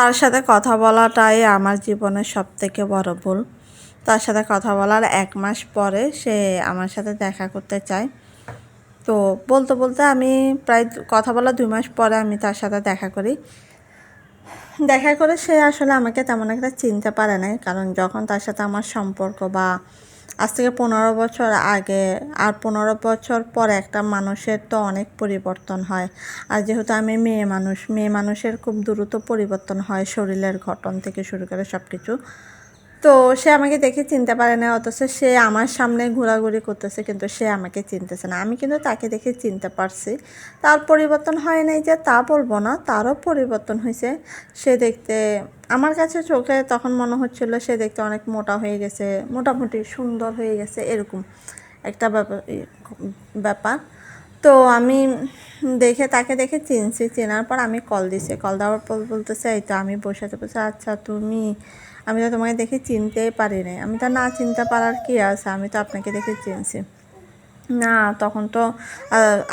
তার সাথে কথা বলাটাই আমার জীবনের সবথেকে বড় ভুল। তার সাথে কথা বলার ১ মাস পরে সে আমার সাথে দেখা করতে চায়। তো বলতে, বলতে আমি প্রায় কথা বলার ২ মাস পরে আমি তার সাথে দেখা করি। দেখা করে সে আসলে আমাকে তেমন একটা চিনতে পারে নাই। কারণ যখন তার সাথে আমার সম্পর্ক বা আজ থেকে ১৫ বছর আগে আর ১৫ বছর পরে একটা মানুষের তো অনেক পরিবর্তন হয়। আর যেহেতু আমি মেয়ে মানুষের খুব দ্রুত পরিবর্তন হয় শরীরের গঠন থেকে শুরু করে সব কিছু। তো সে আমাকে দেখে চিনতে পারে না, অথচ সে আমার সামনে ঘোরাঘুরি করতেছে, কিন্তু সে আমাকে চিনতেছে না। আমি কিন্তু তাকে দেখে চিনতে পারছি। তার পরিবর্তন হয় নাই যে তা বলবো না, তারও পরিবর্তন হয়েছে। সে দেখতে আমার কাছে চোখে তখন মনে হচ্ছিল সে দেখতে অনেক মোটা হয়ে গেছে, মোটামুটি সুন্দর হয়ে গেছে, এরকম একটা ব্যাপার। তো আমি তাকে দেখে চিনছি। চেনার পর আমি কল দিছি। কল দেওয়ার পর বলতেছে, এই তো আমি বসে আছি। বলছে, আচ্ছা তুমি, আমি তো তোমাকে দেখে চিনতেই পারি নাই। আমি তো না চিনতে পারার কি আছে, আমি তো আপনাকে দেখে চিনছি। না তখন তো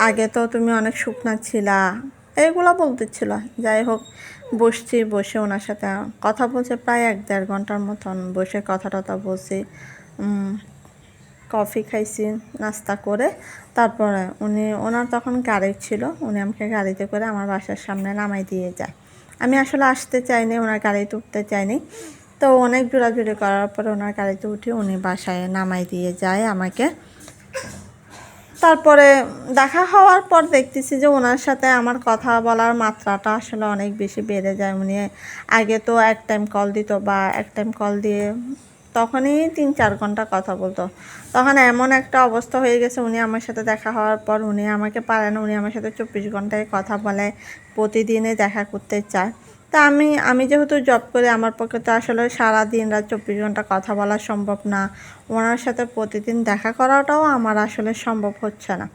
আগে তো তুমি অনেক শুকনা ছিলা, এগুলো বলতেছিল। যাই হোক, বসে ওনার সাথে কথা বলছে প্রায় ১-১.৫ ঘন্টার মতন বসে কথা টথা বলছি। কফি খাইছি নাস্তা করে। তারপরে ওনার তখন গাড়ি ছিল, উনি আমাকে গাড়িতে করে আমার বাসার সামনে নামাই দিয়ে যায়। আমি আসলে আসতে চাইনি, ওনার গাড়িতে উঠতে চাইনি। তো অনেক জোরাজুরি করার পরে ওনার গাড়িতে উঠে উনি বাসায় নামাই দিয়ে যায় আমাকে। তারপরে দেখা হওয়ার পর দেখতেছি যে ওনার সাথে আমার কথা বলার মাত্রাটা আসলে অনেক বেশি বেড়ে যায়। উনি আগে তো এক টাইম কল দিত, বা এক টাইম কল দিয়ে তখনই ৩-৪ ঘন্টা কথা বলতো। তখন এমন একটা অবস্থা হয়ে গেছে, উনি আমার সাথে দেখা হওয়ার পর উনি আমাকে পারে না, উনি আমার সাথে ২৪ ঘন্টায় কথা বলে, প্রতিদিনে দেখা করতে চায়। তা আমি যেহেতু জব করি, আমার পক্ষে তো আসলে সারাদিন রাত ২৪ ঘন্টা কথা বলা সম্ভব না। ওনার সাথে প্রতিদিন দেখা করাটাও আমার আসলে সম্ভব হচ্ছে না।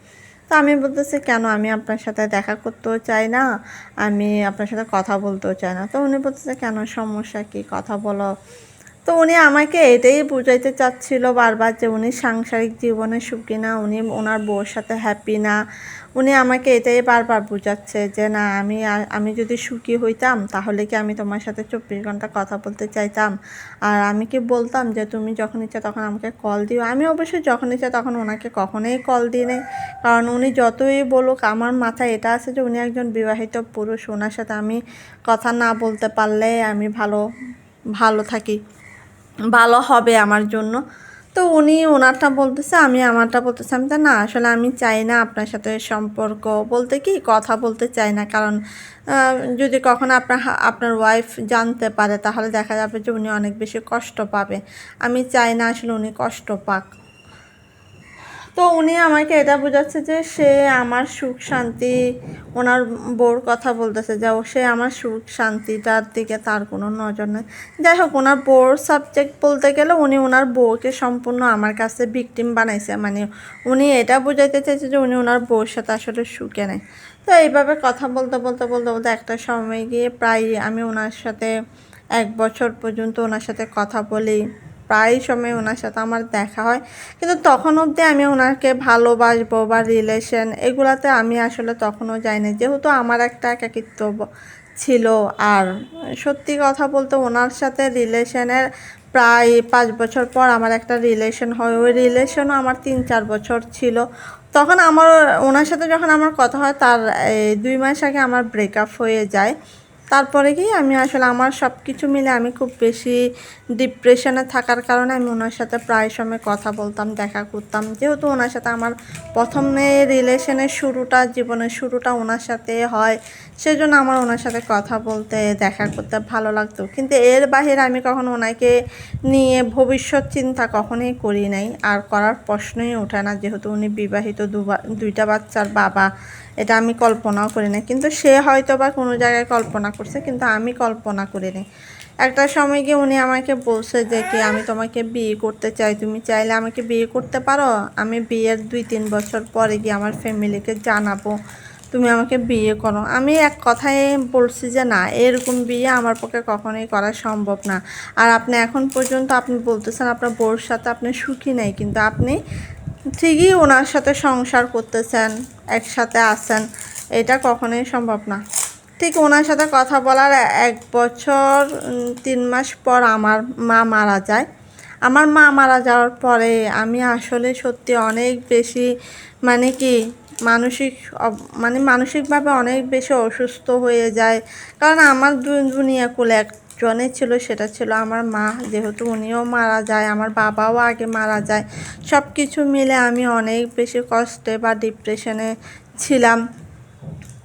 তো আমি বলতেছি, কেন, আমি আপনার সাথে দেখা করতেও চাই না, আমি আপনার সাথে কথা বলতেও চাই না। তো উনি বলতেছে, কেন, সমস্যা কী, কথা বলো। তো উনি আমাকে এটাই বুঝাইতে চাচ্ছিল বারবার যে উনি সাংসারিক জীবনে সুখী না, উনি ওনার বউর সাথে হ্যাপি না। উনি আমাকে এটাই বারবার বুঝাচ্ছে যে না, আমি যদি সুখী হইতাম তাহলে কি আমি তোমার সাথে ২৪ ঘন্টা কথা বলতে চাইতাম? আর আমি কি বলতাম যে তুমি যখন ইচ্ছা তখন আমাকে কল দিও? আমি অবশ্যই যখন ইচ্ছা তখন ওনাকে কখনোই কল দিই নাই। কারণ উনি যতই বলুক, আমার মাথায় এটা আছে যে উনি একজন বিবাহিত পুরুষ, ওনার সাথে আমি কথা না বলতে পারলে আমি ভালো থাকি, ভালো হবে আমার জন্য। তো উনি ওনারটা বলতেছে, আমি আমারটা বলতেছি। আমি তো না, আসলে আমি চাই না আপনার সাথে সম্পর্ক বলতে কি কথা বলতে চাই না। কারণ যদি কখনো আপনার ওয়াইফ জানতে পারে তাহলে দেখা যাবে যে উনি অনেক বেশি কষ্ট পাবে। আমি চাই না আসলে উনি কষ্ট পাক। তো উনি আমাকে এটা বোঝাচ্ছে যে সে আমার সুখ শান্তি, ওনার বউর কথা বলতেছে যে সে আমার সুখ শান্তিটার দিকে তার কোনো নজর নেই। যাই হোক, ওনার বউর সাবজেক্ট বলতে গেলে উনি ওনার বউকে সম্পূর্ণ আমার কাছে ভিকটিম বানাইছে। মানে উনি এটা বোঝাইতে চাইছে যে উনি ওনার বউর সাথে আসলে সুখে নেই। তো এইভাবে কথা বলতে একটা সময় গিয়ে প্রায় আমি ওনার সাথে ১ বছর পর্যন্ত ওনার সাথে কথা বলি। প্রায় সময় ওনার সাথে আমার দেখা হয়, কিন্তু তখন অবধি আমি ওনাকে ভালোবাসবো বা রিলেশন এগুলাতে আমি আসলে তখনও যাইনি, যেহেতু আমার একটা একাকিত্ব ছিল। আর সত্যি কথা বলতে ওনার সাথে রিলেশনের প্রায় ৫ বছর পর আমার একটা রিলেশন হয়। ওই রিলেশনও আমার ৩-৪ বছর ছিল। তখন ওনার সাথে যখন আমার কথা হয় তার ২ মাস আগে আমার ব্রেকআপ হয়ে যায়। তারপরে কি আমি আসলে আমার সব কিছু মিলে আমি খুব বেশি ডিপ্রেশনে থাকার কারণে আমি ওনার সাথে প্রায় সময় কথা বলতাম, দেখা করতাম। যেহেতু ওনার সাথে আমার প্রথমে রিলেশনের শুরুটা, জীবনের শুরুটা ওনার সাথে হয়, সেজন্য আমার ওনার সাথে কথা বলতে, দেখা করতে ভালো লাগতো। কিন্তু এর বাহিরে আমি কখনো ওনাকে নিয়ে ভবিষ্যৎ চিন্তা কখনোই করি নাই, আর করার প্রশ্নই ওঠে না। যেহেতু উনি বিবাহিত, ২টা বাচ্চার বাবা, এটা আমি কল্পনাও করি না। কিন্তু সে হয়তো বা কোনো জায়গায় কল্পনা করছে, কিন্তু আমি কল্পনা করিনি। একটা সময় গিয়ে উনি আমাকে বলছে যে কি, আমি তোমাকে বিয়ে করতে চাই, তুমি চাইলে আমাকে বিয়ে করতে পারো। আমি বিয়ের ২-৩ বছর পরে গিয়ে আমার ফ্যামিলিকে জানাবো, তুমি আমাকে বিয়ে করো। আমি এক কথায় বলছি যে না, এরকম বিয়ে আমার পক্ষে কখনোই করা সম্ভব না। আর আপনি এখন পর্যন্ত আপনি বলতেছেন আপনার বউর সাথে আপনি সুখী নেই, কিন্তু আপনি ঠিকই ওনার সাথে সংসার করতেছেন, একসাথে আছেন, এটা কখনোই সম্ভব না। ঠিক ওনার সাথে কথা বলার ১ বছর ৩ মাস পর আমার মা মারা যায়। আমার মা মারা যাওয়ার পরে আমি আসলে সত্যি অনেক বেশি মানে কি মানসিক মানসিকভাবে অনেক বেশি অসুস্থ হয়ে যায়। কারণ আমার দুনিয়া কুলে একজনই ছিল, সেটা ছিল আমার মা। যেহেতু উনিও মারা যায়, আমার বাবাও আগে মারা যায়। সব কিছু মিলে আমি অনেক বেশি কষ্টে বা ডিপ্রেশনে ছিলাম।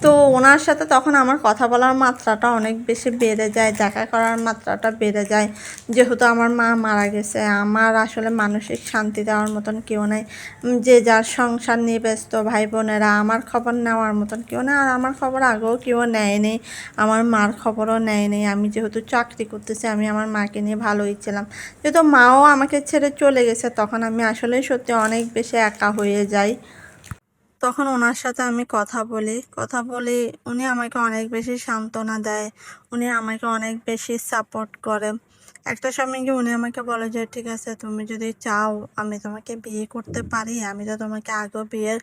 তো ওনার সাথে তখন আমার কথা বলার মাত্রাটা অনেক বেশি বেড়ে যায়, দেখা করার মাত্রাটা বেড়ে যায়। যেহেতু আমার মা মারা গেছে, আমার আসলে মানসিক শান্তি দেওয়ার মতন কেউ নেই। যে যার সংসার নিয়ে ব্যস্ত, ভাই বোনেরা, আমার খবর নেওয়ার মতন কেউ নেই। আর আমার খবর আগেও কেউ নেয়নি, আমার মার খবরও নেয়নি। আমি যেহেতু চাকরি করতেছি, আমি আমার মাকে নিয়ে ভালোই ছিলাম। যেহেতু মাও আমাকে ছেড়ে চলে গেছে, তখন আমি আসলে সত্যি অনেক বেশি একা হয়ে যাই। তখন ওনার সাথে আমি কথা বলি, উনি আমাকে অনেক বেশি সান্ত্বনা দেয়, উনি আমাকে অনেক বেশি সাপোর্ট করে। একটা সময় গিয়ে উনি আমাকে বলে যে, ঠিক আছে, তুমি যদি চাও আমি তোমাকে বিয়ে করতে পারি, আমি তো তোমাকে আগেও বিয়ের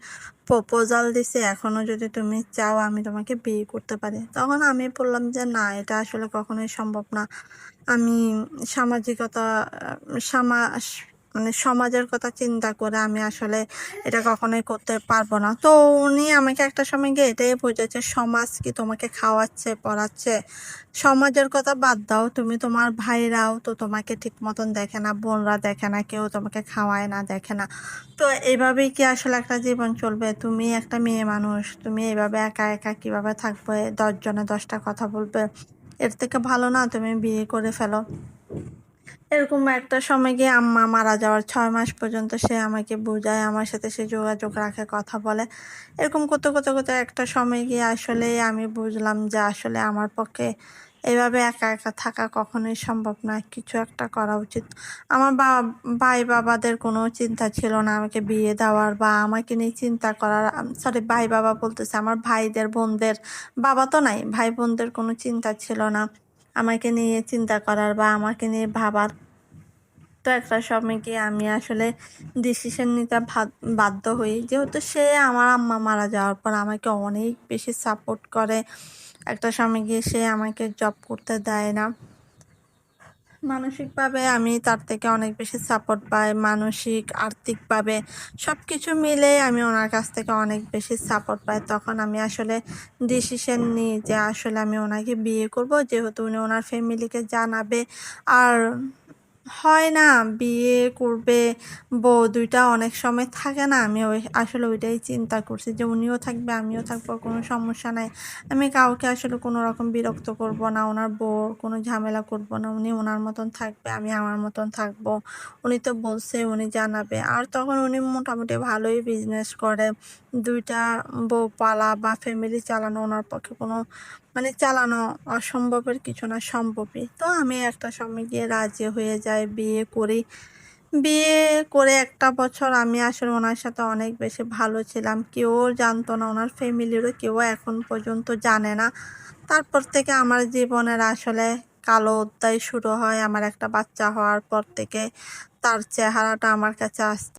প্রপোজাল দিছি, এখনও যদি তুমি চাও আমি তোমাকে বিয়ে করতে পারি। তখন আমি বললাম যে না, এটা আসলে কখনোই সম্ভব না। আমি সামাজিকতা সমাজ সমাজের কথা চিন্তা করে আমি আসলে এটা কখনোই করতে পারবো না। তো উনি আমাকে একটা সময় গিয়ে এটাই বুঝেছে, সমাজ কি তোমাকে খাওয়াচ্ছে, পড়াচ্ছে? সমাজের কথা বাদ দাও, তুমি তোমার ভাইরাও তো তোমাকে ঠিক মতন দেখে না, বোনরা দেখে না, কেউ তোমাকে খাওয়ায় না, দেখে না। তো এইভাবেই কি আসলে একটা জীবন চলবে? তুমি একটা মেয়ে মানুষ, তুমি এইভাবে একা একা কীভাবে থাকবে? 10 জনে 10টা কথা বলবে, এর থেকে ভালো না তুমি বিয়ে করে ফেলো। এরকম একটা সময় গিয়ে আম্মা মারা যাওয়ার 6 মাস পর্যন্ত সে আমাকে বোঝায়, আমার সাথে সে যোগাযোগ রাখে, কথা বলে। এরকম করতে একটা সময় গিয়ে আসলে আমি বুঝলাম যে আসলে আমার পক্ষে এভাবে একা একা থাকা কখনোই সম্ভব না, কিছু একটা করা উচিত। আমার ভাই বাবাদের কোনো চিন্তা ছিল না আমাকে বিয়ে দেওয়ার বা আমাকে নিয়ে চিন্তা করার। সরি, ভাই বাবা বলতেছে, আমার ভাইদের বোনদের, বাবা তো নাই, ভাই বোনদের কোনো চিন্তা ছিল না আমাকে নিয়ে চিন্তা করার বা আমাকে নিয়ে ভাবার। তো একটা সময় গিয়ে আমি আসলে ডিসিশন নিতে বাধ্য হই, যেহেতু সে আমার আম্মা মারা যাওয়ার পর আমাকে অনেক বেশি সাপোর্ট করে। একটা সময় গিয়ে সে আমাকে জব করতে দেয় না। মানসিকভাবে আমি তার থেকে অনেক বেশি সাপোর্ট পাই, মানসিক, আর্থিকভাবে সব কিছু মিলে আমি ওনার কাছ থেকে অনেক বেশি সাপোর্ট পাই। তখন আমি আসলে ডিসিশন নিই যে আসলে আমি ওনাকে বিয়ে করব, যেহেতু উনি ওনার ফ্যামিলিকে জানাবে। আর হয় না, বিয়ে করবে, বউ ২টা অনেক সময় থাকে না। আমি আসলে ওইটাই চিন্তা করছি যে উনিও থাকবে, আমিও থাকবো, কোনো সমস্যা নাই। আমি কাউকে আসলে কোনো রকম বিরক্ত করব না, ওনার বউর কোনো ঝামেলা করব না। উনি ওনার মতন থাকবে, আমি আমার মতন থাকবো। উনি তো বলছে উনি জানাবে। আর তখন উনি মোটামুটি ভালোই বিজনেস করে। ২টা বউ পালা বা ফ্যামিলি চালানো ওনার পক্ষে কোনো চালানো অসম্ভবের কিছু না, সম্ভবই। তো আমি একটা সময় গিয়ে রাজি হয়ে যাই, বিয়ে করি। বিয়ে করে 1টা বছর আমি আসলে ওনার সাথে অনেক বেশি ভালো ছিলাম। কেউ জানতো না, ওনার ফ্যামিলিরও কেউ এখন পর্যন্ত জানে না। তারপর থেকে আমার জীবনের আসলে কালো অধ্যায় শুরু হয়। আমার একটা বাচ্চা হওয়ার পর থেকে তার চেহারাটা আমার কাছে